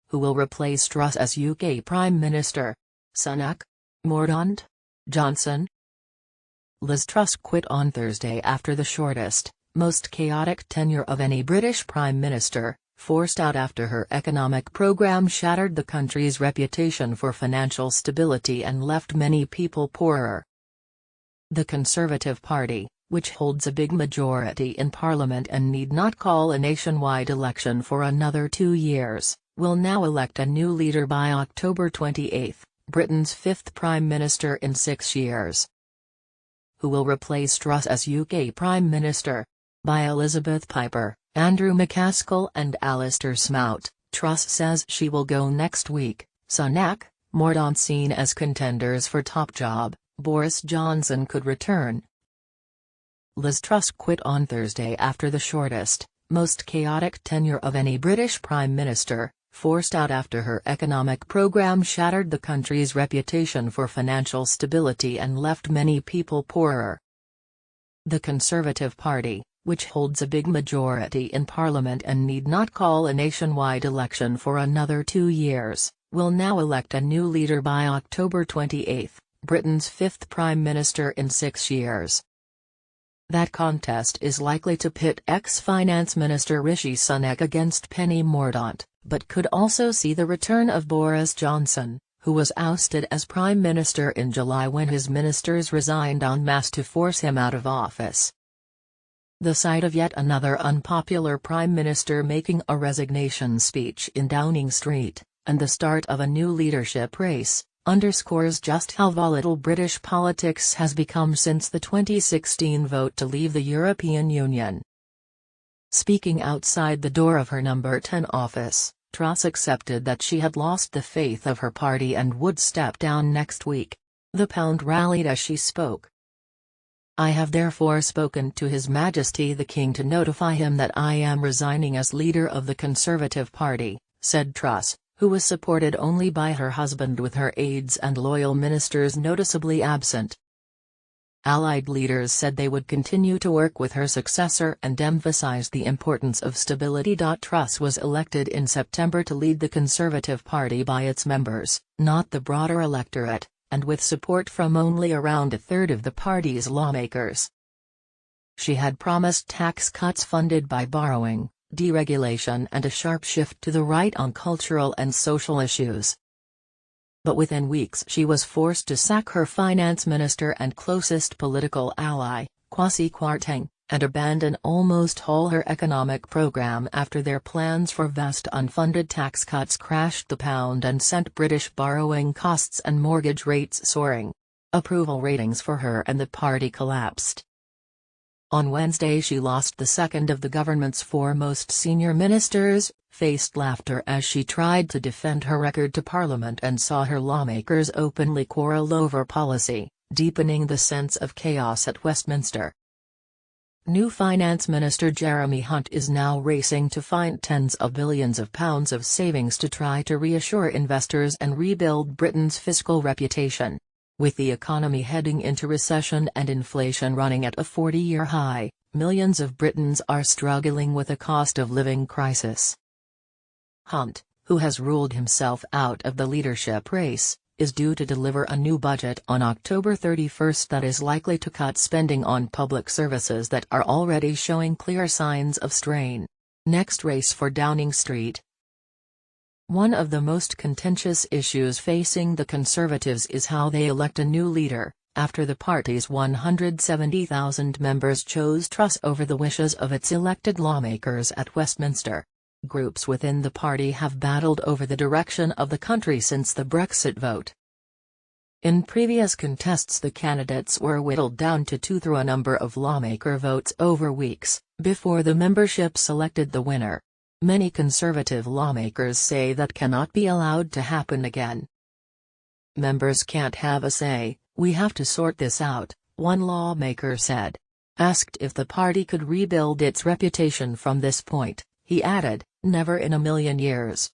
Who will replace Truss as UK Prime Minister? Sunak? Mordaunt? Johnson? Liz Truss quit on Thursday after the shortest, most chaotic tenure of any British Prime Minister, forced out after her economic programme shattered the country's reputation for financial stability and left many people poorer. The Conservative Party, which holds a big majority in Parliament and need not call a nationwide election for another 2 years, will now elect a new leader by October 28, Britain's fifth Prime Minister in 6 years. Who will replace Truss as UK Prime Minister? By Elizabeth Piper, Andrew McCaskill and Alistair Smout. Truss says she will go next week. Sunak, Mordaunt seen as contenders for top job. Boris Johnson could return. Liz Truss quit on Thursday after the shortest, most chaotic tenure of any British Prime Minister, forced out after her economic programme shattered the country's reputation for financial stability and left many people poorer. The Conservative Party, which holds a big majority in Parliament and need not call a nationwide election for another 2 years, will now elect a new leader by October 28, Britain's fifth Prime Minister in 6 years. That contest is likely to pit ex-Finance Minister Rishi Sunak against Penny Mordaunt, but could also see the return of Boris Johnson, who was ousted as Prime Minister in July when his ministers resigned en masse to force him out of office. The sight of yet another unpopular Prime Minister making a resignation speech in Downing Street, and the start of a new leadership race, underscores just how volatile British politics has become since the 2016 vote to leave the European Union. Speaking outside the door of her number 10 office, Truss accepted that she had lost the faith of her party and would step down next week. The pound rallied as she spoke. "I have therefore spoken to His Majesty the King to notify him that I am resigning as leader of the Conservative Party," said Truss, who was supported only by her husband with her aides and loyal ministers noticeably absent. Allied leaders said they would continue to work with her successor and emphasized the importance of stability. Truss was elected in September to lead the Conservative Party by its members, not the broader electorate, and with support from only around a third of the party's lawmakers. She had promised tax cuts funded by borrowing, deregulation and a sharp shift to the right on cultural and social issues. But within weeks she was forced to sack her finance minister and closest political ally, Kwasi Kwarteng, and abandon almost all her economic program after their plans for vast unfunded tax cuts crashed the pound and sent British borrowing costs and mortgage rates soaring. Approval ratings for her and the party collapsed. On Wednesday she lost the second of the government's foremost senior ministers, faced laughter as she tried to defend her record to Parliament and saw her lawmakers openly quarrel over policy, deepening the sense of chaos at Westminster. New Finance Minister Jeremy Hunt is now racing to find tens of billions of pounds of savings to try to reassure investors and rebuild Britain's fiscal reputation. With the economy heading into recession and inflation running at a 40-year high, millions of Britons are struggling with a cost of living crisis. Hunt, who has ruled himself out of the leadership race, is due to deliver a new budget on October 31 that is likely to cut spending on public services that are already showing clear signs of strain. Next, race for Downing Street. One of the most contentious issues facing the Conservatives is how they elect a new leader, after the party's 170,000 members chose Truss over the wishes of its elected lawmakers at Westminster. Groups within the party have battled over the direction of the country since the Brexit vote. In previous contests the candidates were whittled down to two through a number of lawmaker votes over weeks, before the membership selected the winner. Many Conservative lawmakers say that cannot be allowed to happen again. "Members can't have a say, we have to sort this out," one lawmaker said. Asked if the party could rebuild its reputation from this point, he added, "Never in a million years."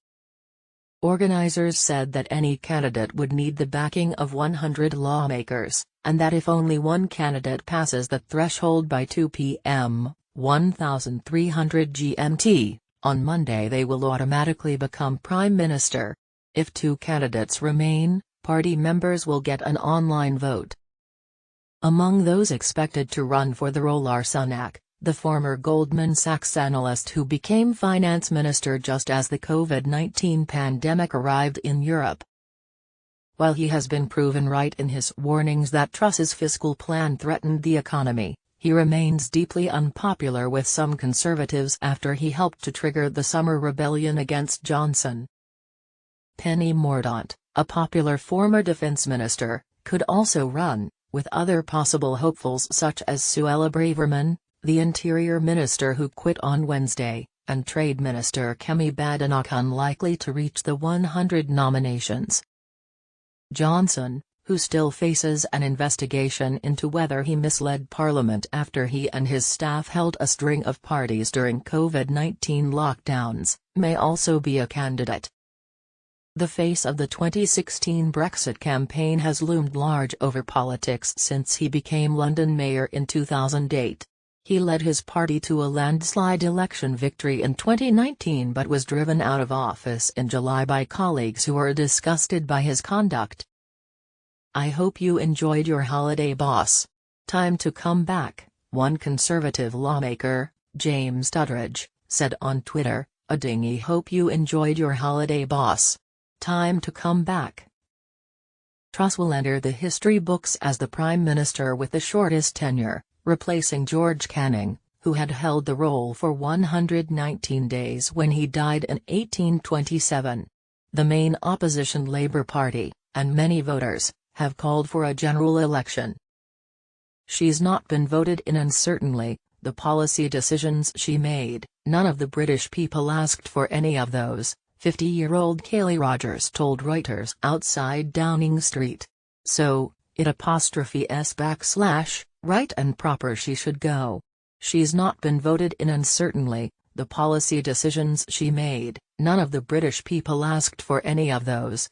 Organizers said that any candidate would need the backing of 100 lawmakers, and that if only one candidate passes the threshold by 2 p.m., 1300 GMT, On Monday they will automatically become Prime Minister. If two candidates remain, party members will get an online vote. Among those expected to run for the role are Sunak, the former Goldman Sachs analyst who became finance minister just as the COVID-19 pandemic arrived in Europe. While he has been proven right in his warnings that Truss's fiscal plan threatened the economy, he remains deeply unpopular with some Conservatives after he helped to trigger the summer rebellion against Johnson. Penny Mordaunt, a popular former defense minister, could also run, with other possible hopefuls such as Suella Braverman, the Interior Minister who quit on Wednesday, and Trade Minister Kemi Badenoch unlikely to reach the 100 nominations. Johnson, who still faces an investigation into whether he misled Parliament after he and his staff held a string of parties during COVID-19 lockdowns, may also be a candidate. The face of the 2016 Brexit campaign has loomed large over politics since he became London mayor in 2008. He led his party to a landslide election victory in 2019 but was driven out of office in July by colleagues who were disgusted by his conduct. "I hope you enjoyed your holiday, boss. Time to come back," one Conservative lawmaker, James Duddridge, said on Twitter, adding, "I hope you enjoyed your holiday, boss. Time to come back." Truss will enter the history books as the Prime Minister with the shortest tenure, replacing George Canning, who had held the role for 119 days when he died in 1827. The main opposition Labour Party, and many voters, have called for a general election. "She's not been voted in uncertainly, the policy decisions she made, none of the British people asked for any of those," 50-year-old Kayleigh Rogers told Reuters outside Downing Street. "So, right and proper she should go. She's not been voted in uncertainly, the policy decisions she made, none of the British people asked for any of those,"